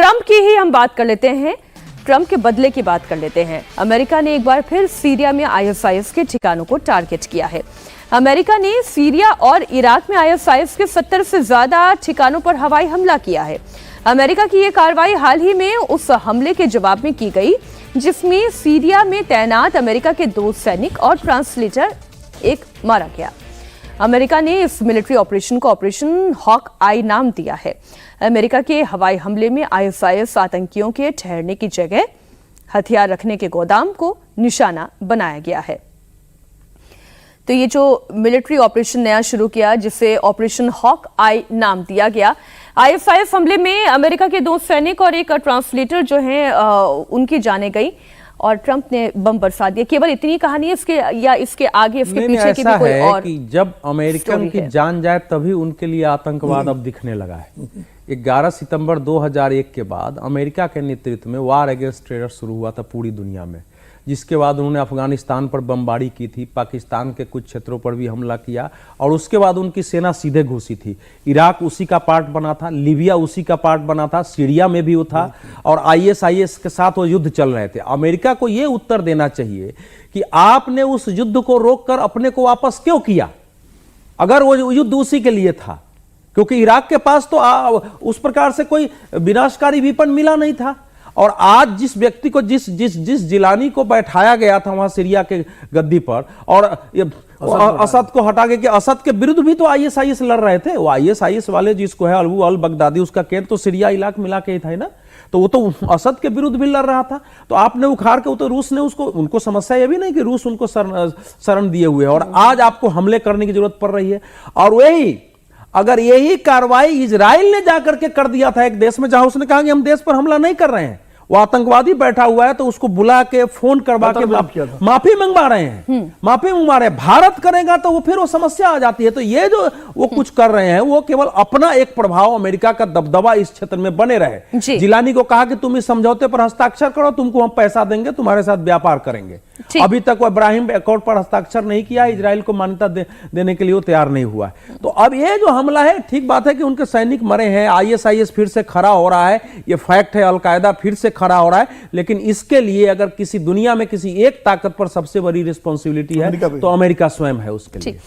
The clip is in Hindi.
ट्रंप की ही हम बात कर लेते हैं। ट्रंप के बदले की बात कर लेते हैं। अमेरिका ने एक बार फिर सीरिया में आईएसआईएस के ठिकानों को टारगेट किया है। अमेरिका ने सीरिया और इराक में आईएसआईएस के 70 से ज्यादा ठिकानों पर हवाई हमला किया है। अमेरिका की यह कार्रवाई हाल ही में उस हमले के जवाब में की गई जिसमें सीरिया में तैनात अमेरिका के 2 सैनिक और ट्रांसलेटर एक मारा गया। अमेरिका ने इस मिलिट्री ऑपरेशन को ऑपरेशन हॉक आई नाम दिया है। अमेरिका के हवाई हमले में आईएसआईएस आतंकियों के ठहरने की जगह हथियार रखने के गोदाम को निशाना बनाया गया है। तो ये जो मिलिट्री ऑपरेशन नया शुरू किया जिसे ऑपरेशन हॉक आई नाम दिया गया, आईएसआईएस हमले में अमेरिका के 2 सैनिक और एक ट्रांसलेटर जो हैं उनकी जाने गई और ट्रंप ने बम बरसा दिया। केवल इतनी कहानी है इसके या इसके आगे इसके पीछे की भी कोई और कि जब अमेरिकन की जान जाए तभी उनके लिए आतंकवाद अब दिखने लगा है। 11 सितंबर 2001 के बाद अमेरिका के नेतृत्व में वार अगेंस्ट टेरर शुरू हुआ था पूरी दुनिया में, जिसके बाद उन्होंने अफगानिस्तान पर बमबारी की थी, पाकिस्तान के कुछ क्षेत्रों पर भी हमला किया और उसके बाद उनकी सेना सीधे घुसी थी। इराक उसी का पार्ट बना था, लीबिया उसी का पार्ट बना था, सीरिया में भी वो था और आईएसआईएस के साथ वो युद्ध चल रहे थे। अमेरिका को ये उत्तर देना चाहिए कि आपने उस युद्ध को रोककर अपने को वापस क्यों किया, अगर वो युद्ध उसी के लिए था, क्योंकि इराक के पास तो उस प्रकार से कोई विनाशकारी विपन मिला नहीं था। और आज जिस व्यक्ति को जिस जिलानी को बैठाया गया था वहां सीरिया के गद्दी पर और असद को हटा के, असद के विरुद्ध भी तो आईएसआईएस लड़ रहे थे। वो आईएसआईएस वाले जिसको है अबू अल बगदादी, उसका केंद्र तो सीरिया इलाक मिला के ही था ना, तो वो तो असद के विरुद्ध भी लड़ रहा था। तो आपने उखाड़ के, तो रूस ने उनको समस्या ये भी नहीं कि रूस उनको शरण दिए हुए है और आज आपको हमले करने की जरूरत पड़ रही है। और अगर यही कार्रवाई इजराइल ने जाकर के कर दिया था एक देश में जहां उसने कहा कि हम देश पर हमला नहीं कर रहे हैं, वो आतंकवादी बैठा हुआ है, तो उसको बुला के फोन करवा के माफी मंगवा रहे हैं, माफी मंगवा रहे हैं। भारत करेगा तो वो फिर वो समस्या आ जाती है। तो ये जो वो कुछ कर रहे हैं वो केवल अपना एक प्रभाव, अमेरिका का दबदबा इस क्षेत्र में बने रहे। जिलानी को कहा कि तुम इस समझौते पर हस्ताक्षर करो, तुमको हम पैसा देंगे, तुम्हारे साथ व्यापार करेंगे। अभी तक वो इब्राहिम अकॉर्ड पर हस्ताक्षर नहीं किया, इजराइल को मान्यता देने के लिए वो तैयार नहीं हुआ है। तो अब ये जो हमला है, ठीक बात है कि उनके सैनिक मरे हैं, आईएसआईएस फिर से खड़ा हो रहा है, ये फैक्ट है, अलकायदा फिर से खड़ा हो रहा है। लेकिन इसके लिए अगर किसी दुनिया में किसी एक ताकत पर सबसे बड़ी रिस्पॉन्सिबिलिटी है तो अमेरिका स्वयं है उसके लिए।